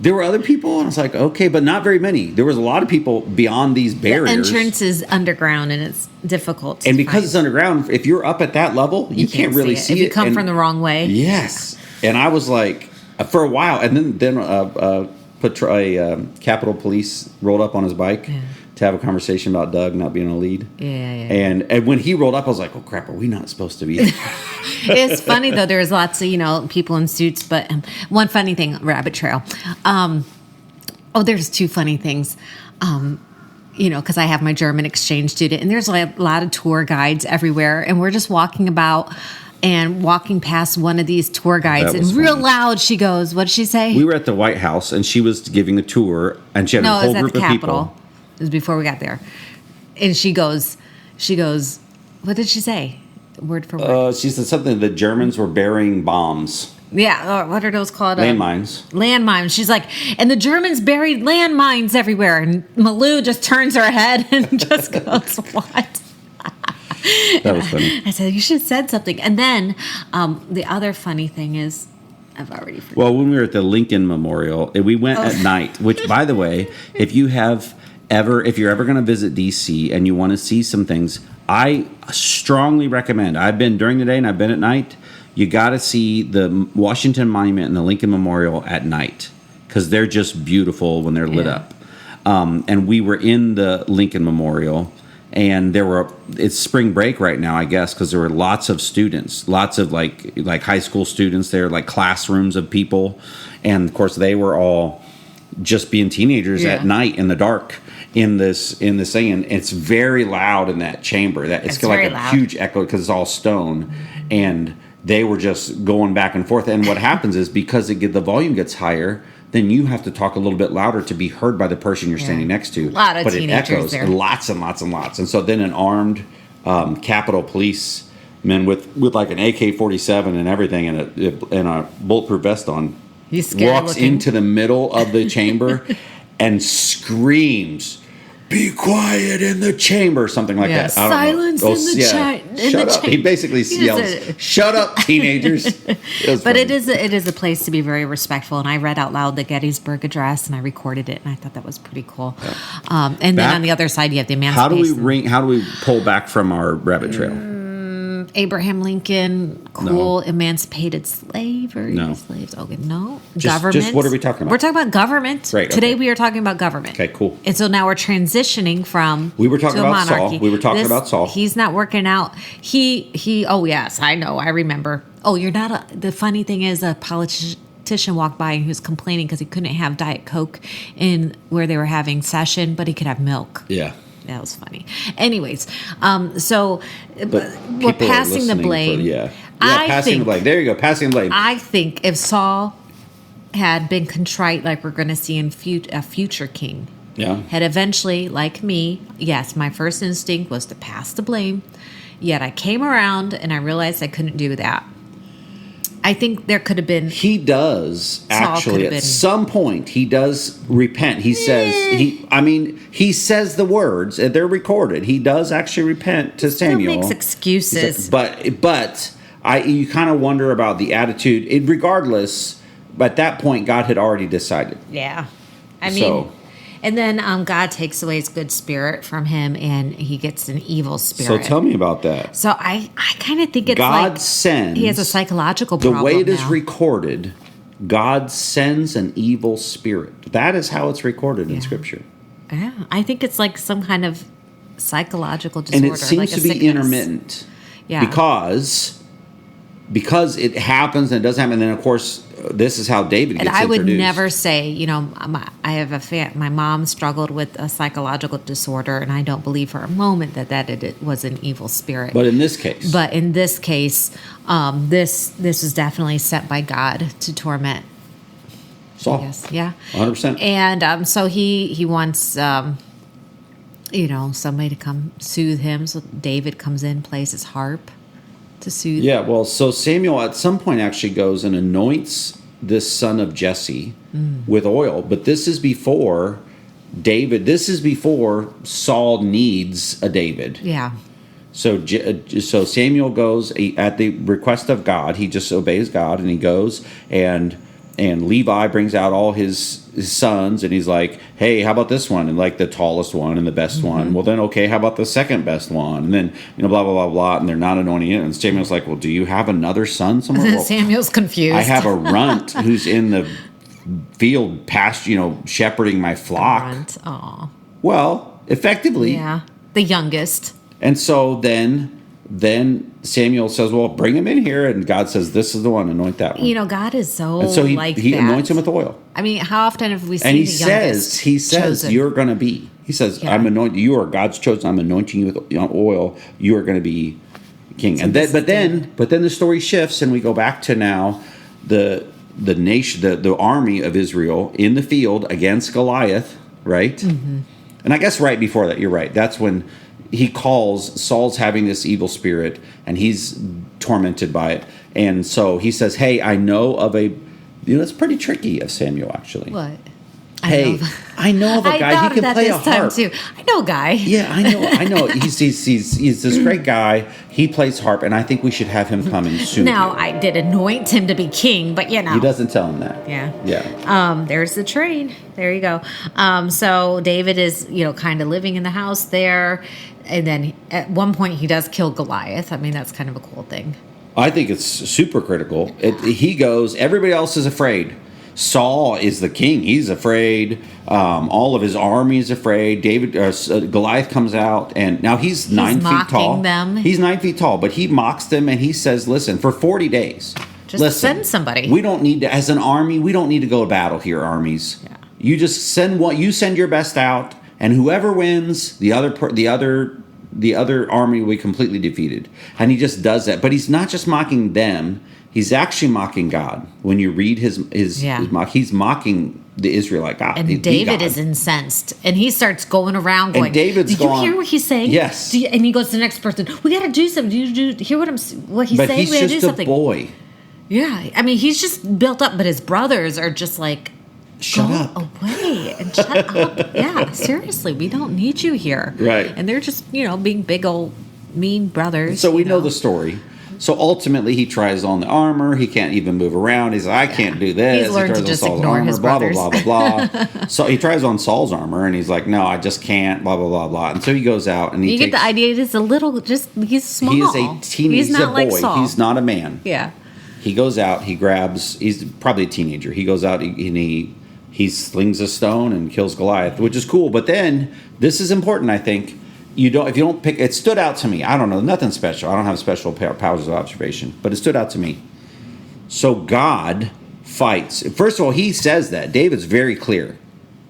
There were other people, and I was like, okay, but not very many. There was a lot of people beyond these barriers. The entrance is underground, and it's difficult and because it's underground, if you're up at that level, you can't really see it. If you come from the wrong way. Yes. And I was like, for a while, and then Capitol Police rolled up on his bike to have a conversation about Doug not being a lead. Yeah. And when he rolled up, I was like, oh, crap, are we not supposed to be? It's funny, though. There's lots of, people in suits. But one funny thing, rabbit trail. There's two funny things. Because I have my German exchange student. And there's a lot of tour guides everywhere. And we're just walking about and walking past one of these tour guides. And real loud, she goes, what did she say? We were at the White House, and she was giving a tour. And she had a whole group of people. It was before we got there. And she goes, what did she say? Word for word. She said something, the Germans were burying bombs. Yeah, what are those called? Landmines. Landmines. She's like, and the Germans buried landmines everywhere. And Malou just turns her head and just goes, what? That was funny. I said, you should have said something. And then the other funny thing is, I've already forgotten. Well, when we were at the Lincoln Memorial, we went at night, which, by the way, if you're ever going to visit D.C. and you want to see some things, I strongly recommend. I've been during the day and I've been at night. You got to see the Washington Monument and the Lincoln Memorial at night because they're just beautiful when they're lit up. And we were in the Lincoln Memorial, and it's spring break right now, I guess, because there were lots of students, lots of like high school students there, like classrooms of people, and of course they were all just being teenagers at night in the dark. In this thing, and it's very loud in that chamber. It's like a huge echo because it's all stone, and they were just going back and forth. And what happens is because the volume gets higher, then you have to talk a little bit louder to be heard by the person you're standing next to. A lot of teenagers it echoes there. lots and lots and lots. And so then an armed Capitol policeman with like an AK-47 and everything and a bulletproof vest on walks into the middle of the chamber and screams, "Be quiet in the chamber," something like that. I don't Silence know. in the Shut up. He basically yells, "Shut up, teenagers." But it is a place to be very respectful. And I read out loud the Gettysburg Address, and I recorded it, and I thought that was pretty cool. Yeah. And then on the other side, you have the Emancipation. How do we pull back from our rabbit trail? Abraham Lincoln, emancipated slavery. No. Slaves. Okay, no. Government. Just what are we talking about? We're talking about government. Right, Today we are talking about government. Okay, cool. And so now we're transitioning from We were talking to about monarchy. Saul. We were talking about Saul. He's not working out. He oh yes, I know. I remember. Oh, you're not the funny thing is a politician walked by and he was complaining because he couldn't have Diet Coke in where they were having session, but he could have milk. Yeah. That was funny. Anyways, so we're passing the blame. Passing the blame. There you go, passing the blame. I think if Saul had been contrite like we're going to see in a future king, Yeah. had eventually, like me, yes, my first instinct was to pass the blame. Yet I came around and I realized I couldn't do that. I think there could have been. He does actually at some point. He does repent. He says he says the words. They're recorded. He does actually repent to Samuel. Still makes excuses, but you kind of wonder about the attitude. Regardless, at that point, God had already decided. Yeah, I mean. And then God takes away his good spirit from him, and he gets an evil spirit. So tell me about that. So I kind of think it's God like sends. He has a psychological problem. The way it is recorded, God sends an evil spirit. That is how it's recorded in Scripture. Yeah, I think it's like some kind of psychological disorder. And it seems like to be intermittent. Yeah. Because it happens and it doesn't happen. And then, of course, this is how David gets introduced. And I would never say, I have my mom struggled with a psychological disorder, and I don't believe for a moment that it was an evil spirit. But in this case. This is definitely sent by God to torment Saul. Yes, yeah. 100%. And so he wants, somebody to come soothe him. So David comes in, plays his harp to soothe. Yeah, well, so Samuel at some point actually goes and anoints this son of Jesse with oil. But this is before David. This is before Saul needs a David. Yeah. So Samuel goes at the request of God. He just obeys God, and he goes and Levi brings out all his sons, and he's like, hey, how about this one? And like the tallest one and the best one. Well, then, okay, how about the second best one? And then, blah, blah, blah, blah. And they're not anointing it. And Samuel's like, well, do you have another son somewhere? Well, Samuel's confused. I have a runt who's in the field shepherding my flock. Runt, aw. Well, effectively. Yeah, the youngest. And so then Samuel says, well, bring him in here. And God says, this is the one, anoint that one. God is so and so he that. anoints him with oil. I mean, how often have we seen and he the youngest says, chosen? you're going to be. He says, Yeah. I'm anointing. You are God's chosen. I'm anointing you with oil. You are going to be king. So but then the story shifts, and we go back to now the nation, the army of Israel in the field against Goliath, right? Mm-hmm. And I guess right before that, you're right. That's when he calls, Saul's having this evil spirit, and he's tormented by it. And so he says, hey, I know of it's pretty tricky of Samuel, actually. What? I know of a guy. He can play a harp. Too. I know a guy. Yeah, I know. He's this great guy. He plays harp, and I think we should have him coming soon. Now, I did anoint him to be king, but He doesn't tell him that. Yeah. Yeah. There's the train. There you go. So David is, kind of living in the house there. And then at one point he does kill Goliath. I mean, that's kind of a cool thing. I think it's super critical. He goes, everybody else is afraid. Saul is the king. He's afraid. All of his army is afraid. Goliath comes out, and now he's 9 feet tall. Them. He's 9 feet tall, but he mocks them, and he says, listen, for 40 days, send somebody. We don't need to, as an army, we don't need to go to battle here, armies. Yeah. You just send your best out, and whoever wins, the other army will be completely defeated. And he just does that. But he's not just mocking them. He's actually mocking God. When you read his mock, he's mocking the Israelite God. And David is incensed. And he starts going around going, Did you hear what he's saying? Yes. And he goes to the next person, we got to do something. Do you hear what he's saying? But he's we gotta do just something. a boy. Yeah. I mean, he's just built up, but his brothers are just like, Shut up. Away and shut up. Yeah, seriously, we don't need you here. Right. And they're just, being big old mean brothers. So we know the story. So ultimately he tries on the armor. He can't even move around. He's like, I can't do this. He's learned to just ignore his brothers. Blah, blah, blah, blah. So he tries on Saul's armor, and he's like, no, I just can't, blah, blah, blah, blah. And so he goes out, and get the idea, he's he's small. He is a teenager. He's not a boy. Like Saul. He's not a man. Yeah. He goes out, he's probably a teenager. He goes out, and he slings a stone and kills Goliath, which is cool. But then, this is important, I think. If you don't pick, it stood out to me. I don't know, nothing special. I don't have special powers of observation, but it stood out to me. So God fights. First of all, he says that. David's very clear.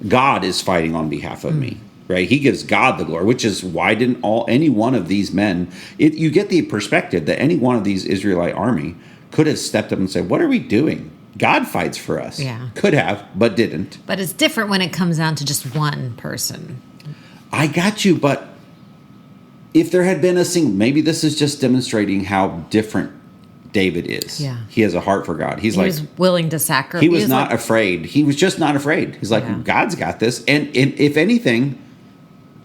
God is fighting on behalf of me, right? He gives God the glory, which is why didn't any one of these men, you get the perspective that any one of these Israelite army could have stepped up and said, what are we doing? God fights for us. Yeah. Could have, but didn't. But it's different when it comes down to just one person. I got you, but if there had been a single, maybe this is just demonstrating how different David is. Yeah. He has a heart for God. He was willing to sacrifice. He was not afraid. He was just not afraid. He's like, God's got this. And if anything,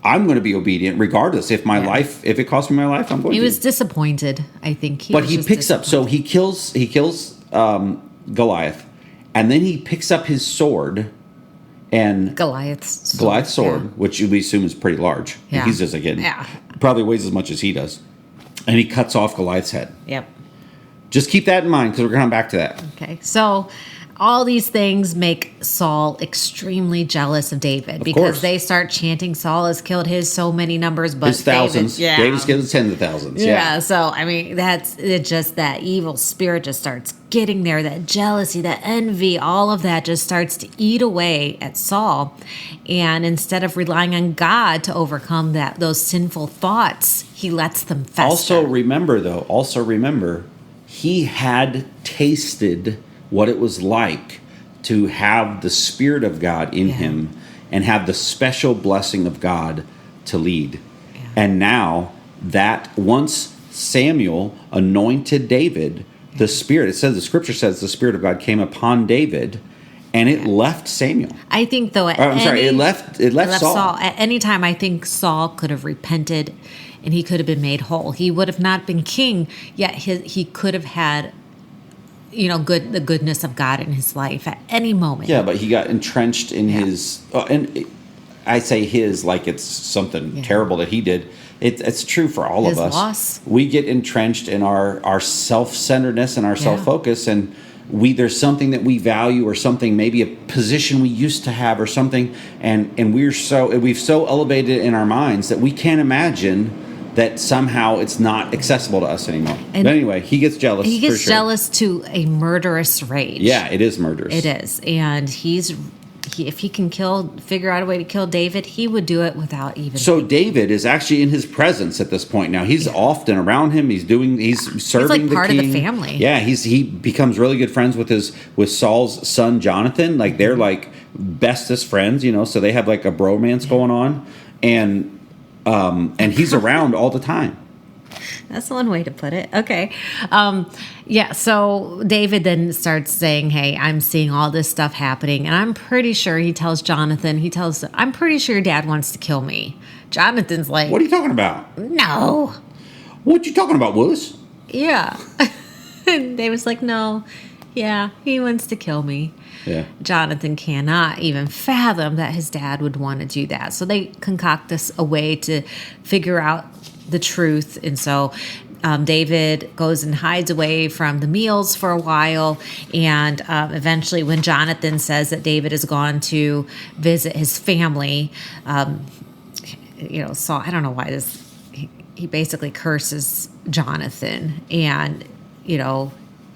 I'm going to be obedient regardless. If my life, if it costs me my life, I'm going to. He was disappointed, I think. But he picks up, so he kills Goliath, and then he picks up his sword and Goliath's sword, which we assume is pretty large. Yeah. He's just probably weighs as much as he does, and he cuts off Goliath's head. Yep. Just keep that in mind because we're going to come back to that. Okay, so all these things make Saul extremely jealous of David because they start chanting Saul has killed his so many numbers, but his thousands. David, David's killed his tens of thousands. Yeah. So I mean, that's it. Just that evil spirit just starts getting there. That jealousy, that envy, all of that just starts to eat away at Saul. And instead of relying on God to overcome those sinful thoughts, he lets them fester. Also remember, he had tasted what it was like to have the Spirit of God in him and have the special blessing of God to lead. Yeah. And now that once Samuel anointed David, the Spirit, the Scripture says the Spirit of God came upon David and it left Samuel. I think though, it left Saul. At any time, I think Saul could have repented and he could have been made whole. He would have not been king, yet he could have had, the goodness of God in his life at any moment. Yeah, but he got entrenched in his, and I say his like it's something terrible that he did. It's true for all of us. Loss. We get entrenched in our self-centeredness and our self-focus, and there's something that we value or something, maybe a position we used to have or something, and we've so elevated in our minds that we can't imagine that somehow it's not accessible to us anymore. But anyway, he gets jealous. He gets jealous to a murderous rage. Yeah, it is murderous. It is, and if he can figure out a way to kill David, he would do it without even. So David is actually in his presence at this point now. He's often around him. He's serving he's like part of the family. Yeah, he becomes really good friends with Saul's son Jonathan. Like they're like bestest friends, So they have like a bromance going on, and he's around all the time. That's one way to put it. Okay. So David then starts saying, hey, I'm seeing all this stuff happening. And I'm pretty sure he tells Jonathan, I'm pretty sure your dad wants to kill me. Jonathan's like, what are you talking about? No. What you talking about, Willis? Yeah. And David's like, no. Yeah, he wants to kill me. Yeah. Jonathan cannot even fathom that his dad would want to do that. So they concoct a way to figure out the truth. And so David goes and hides away from the meals for a while. And eventually when Jonathan says that David has gone to visit his family, Saul, I don't know why he basically curses Jonathan. And,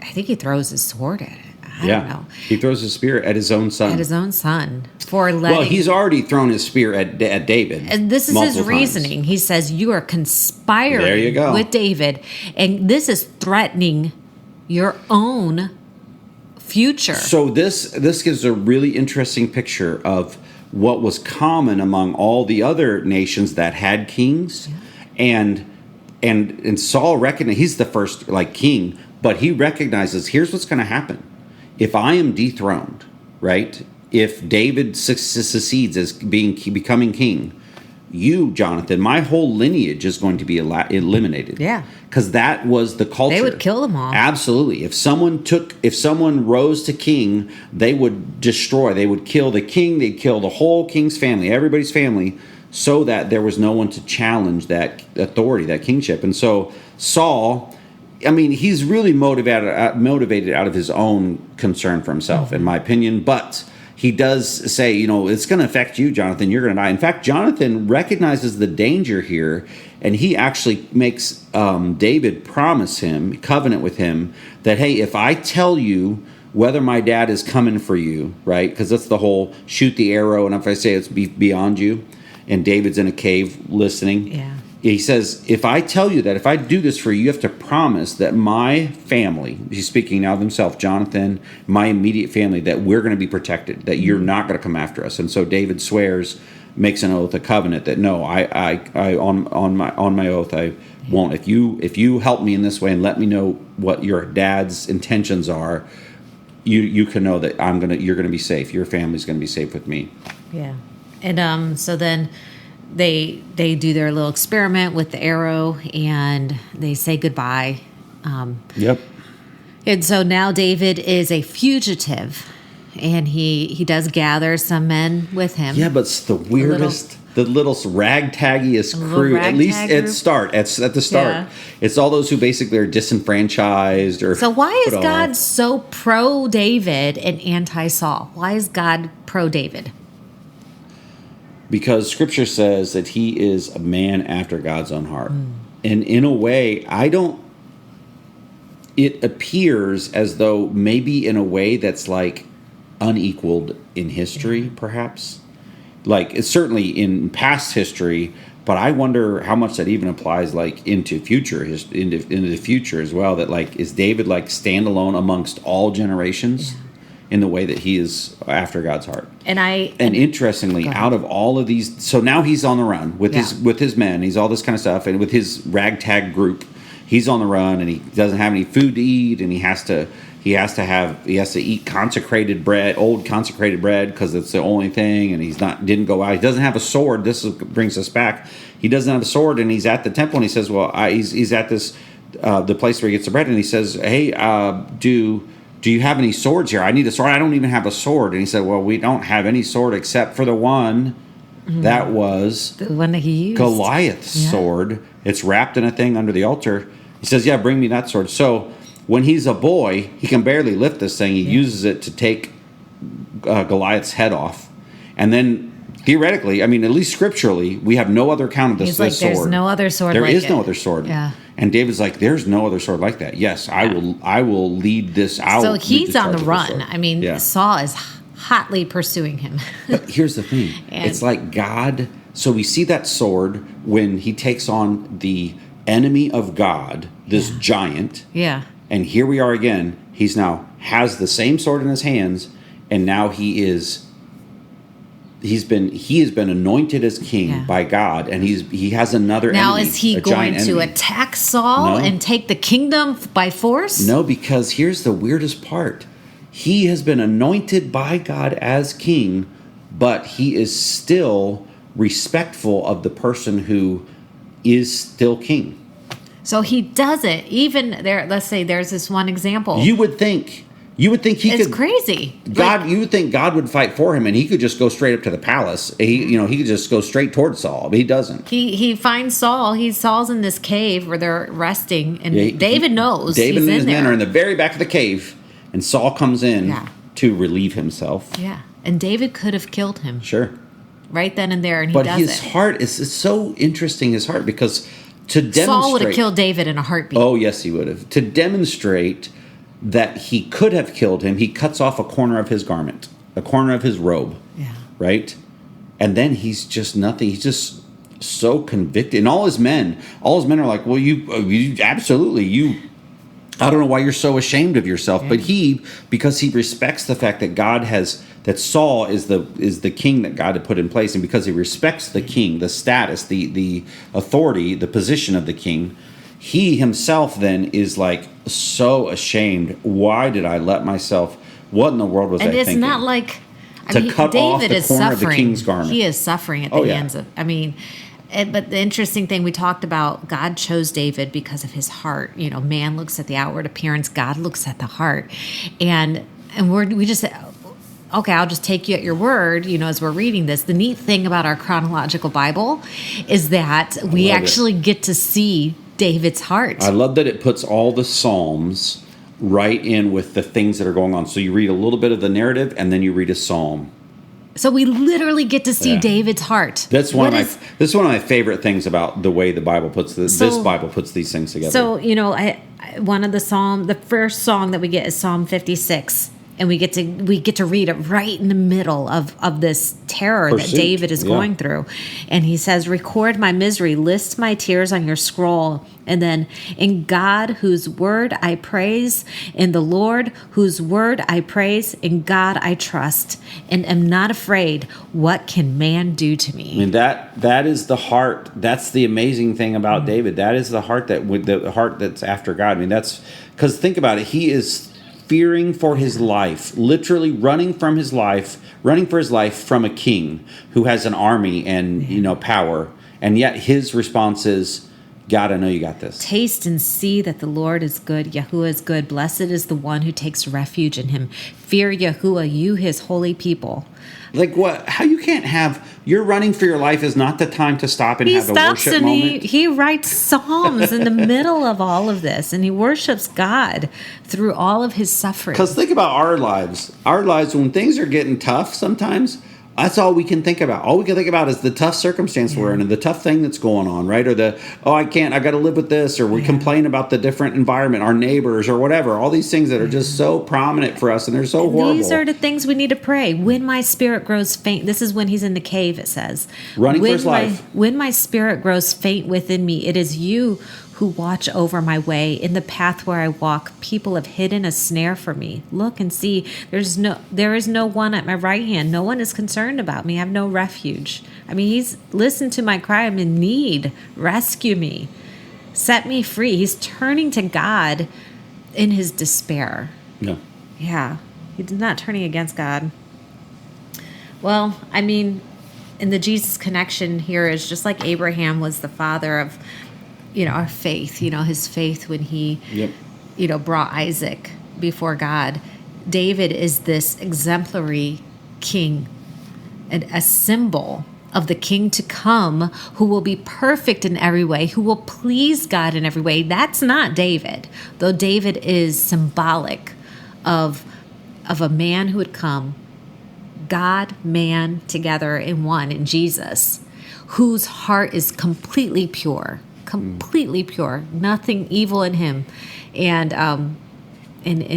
I think he throws his sword at it. I don't know. He throws his spear at his own son. For letting. Well, he's already thrown his spear at David. And this is his reasoning. Times. He says, you are conspiring with David, and this is threatening your own future. So this gives a really interesting picture of what was common among all the other nations that had kings. Yeah. And Saul recognized, he's the first king, but he recognizes, here's what's going to happen. If I am dethroned, right? If David succeeds as becoming king, you, Jonathan, my whole lineage is going to be eliminated. Yeah. Because that was the culture. They would kill them all. Absolutely. If someone rose to king, they would destroy. They would kill the king. They'd kill the whole king's family, everybody's family, so that there was no one to challenge that authority, that kingship. And so Saul, he's really motivated out of his own concern for himself, in my opinion. But he does say, it's going to affect you, Jonathan. You're going to die. In fact, Jonathan recognizes the danger here, and he actually makes David covenant with him, that, hey, if I tell you whether my dad is coming for you, right? Because that's the whole shoot the arrow, and if I say it's beyond you, and David's in a cave listening. Yeah. he says, if I tell you that, if I do this for you, you have to promise that my family, he's speaking now of himself, Jonathan, my immediate family, that we're going to be protected, that you're not going to come after us. And so David swears, makes an oath, a covenant that no, I on my oath, I won't. If you help me in this way and let me know what your dad's intentions are, you can know that you're gonna be safe. Your family's gonna be safe with me. Yeah, and so then they do their little experiment with the arrow and they say goodbye. Yep. And so now David is a fugitive. And he does gather some men with him. Yeah, but it's the weirdest, the little ragtaggiest crew. At least at the start. Yeah. It's all those who basically are disenfranchised or. So why is God so pro David and anti Saul? Why is God pro David? Because Scripture says that he is a man after God's own heart, and in a way, it appears as though maybe in a way that's like unequaled in history, perhaps. Like it's certainly in past history, but I wonder how much that even applies like into the future as well. That like is David like standalone amongst all generations in the way that he is after God's heart. And interestingly, out of all of these, so now he's on the run with his men. He's all this kind of stuff, and with his ragtag group, he's on the run, and he doesn't have any food to eat, and he has to eat consecrated bread, old consecrated bread, because it's the only thing. And didn't go out. He doesn't have a sword. Brings us back. He doesn't have a sword, and he's at the temple. And he says, "Well, he's at this the place where he gets the bread." And he says, "Hey, do you have any swords here? I need a sword. I don't even have a sword." And he said, "Well, we don't have any sword except for the one that was the one that he used, Goliath's sword. It's wrapped in a thing under the altar." He says, "Yeah, bring me that sword." So when he's a boy, he can barely lift this thing. He uses it to take Goliath's head off. And then, theoretically, I mean, at least scripturally, we have no other account of this sword. There's no other sword like it. There is no other sword. Yeah. And David's like, there's no other sword like that. Yes, I will lead this out. So he's on the run. I mean, Saul is hotly pursuing him. But here's the thing. It's like God. So we see that sword when he takes on the enemy of God, this giant. Yeah. And here we are again. He's now has the same sword in his hands, and now he has been anointed as king by God, and he has another enemy. Now is he going to attack Saul and take the kingdom by force? No, because here's the weirdest part. He has been anointed by God as king, but he is still respectful of the person who is still king. So he does it even there. Let's say there's this one example. You would think he could. It's crazy. You would think God would fight for him, and he could just go straight up to the palace. He could just go straight towards Saul, but he doesn't. He finds Saul. Saul's in this cave where they're resting, and David knows. David and his men are in the very back of the cave, and Saul comes in to relieve himself. Yeah, and David could have killed him. Sure. Right then and there, and he does it. But his heart is so interesting. His heart, because to demonstrate, Saul would have killed David in a heartbeat. Oh yes, he would have. To demonstrate that he could have killed him, he cuts off a corner of his garment, a corner of his robe. Yeah. Right? And then he's just nothing. He's just so convicted. And all his men are like, well, you absolutely, I don't know why you're so ashamed of yourself. Yeah. But because he respects the fact that that Saul is the king that God had put in place, and because he respects the king, the status, the authority, the position of the king, he himself then is like so ashamed. Why did I let myself? What in the world was I thinking? And it's not like cut off the corner of the king's garment. He is suffering at the hands of. But the interesting thing we talked about, God chose David because of his heart. Man looks at the outward appearance, God looks at the heart, and we just say, okay, I'll just take you at your word. As we're reading this, the neat thing about our chronological Bible is that we actually get to see David's heart. I love that it puts all the Psalms right in with the things that are going on. So you read a little bit of the narrative, and then you read a psalm. So we literally get to see David's heart. That's one of my favorite things about the way the Bible puts this Bible puts these things together. So the first song that we get is Psalm 56, And we get to read it right in the middle of this terror Pursuit. that David is Yeah. going through. And he says, record my misery, list my tears on your scroll. And then, in God whose word I praise, in the Lord whose word I praise, in God I trust, and am not afraid. What can man do to me? I mean, that is the heart. That's the amazing thing about David. That is the heart the heart that's after God. I mean, that's because think about it. He is fearing for his life, literally running for his life from a king who has an army and power, and yet his response is, God, I know you got this. Taste and see that the Lord is good. Yahuwah is good. Blessed is the one who takes refuge in him. Fear Yahuwah, you his holy people. Like what? How you can't have, you're running for your life is not the time to stop and He have the stops worship and moment. he writes psalms in the middle of all of this, and he worships God through all of his suffering. Because think about our lives. Our lives, when things are getting tough sometimes, that's all we can think about. All we can think about is the tough circumstance we're in and the tough thing that's going on, right? Or I got to live with this, or we complain about the different environment, our neighbors or whatever. All these things that are just so prominent for us and they're so horrible. These are the things we need to pray. When my spirit grows faint, this is when he's in the cave, it says. Running for his life. When my spirit grows faint within me, it is you who watch over my way. In the path where I walk, people have hidden a snare for me. Look and see, there is no one at my right hand. No one is concerned about me. I have no refuge. I mean, he's listened to my cry. I'm in need. Rescue me. Set me free. He's turning to God in his despair. No. Yeah. He's not turning against God. Well, I mean, in the Jesus connection here is just like Abraham was the father of our faith, his faith when he, brought Isaac before God. David is this exemplary king and a symbol of the king to come who will be perfect in every way, who will please God in every way. That's not David, though David is symbolic of a man who would come, God, man, together in one, in Jesus, whose heart is completely pure, nothing evil in him, and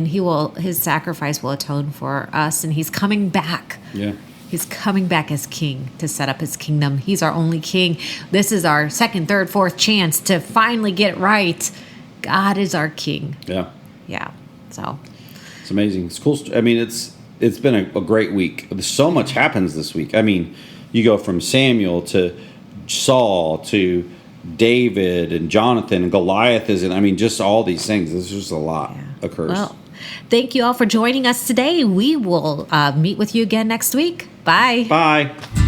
his sacrifice will atone for us, and he's coming back. Yeah. He's coming back as king to set up his kingdom. He's our only king. This is our second, third, fourth chance to finally get it right. God is our king. Yeah. Yeah. So It's amazing. It's cool. I mean, it's been a great week. So much happens this week. I mean, you go from Samuel to Saul to David and Jonathan and Goliath just all these things. There's just a lot occurs. Well, thank you all for joining us today. We will meet with you again next week. Bye. Bye.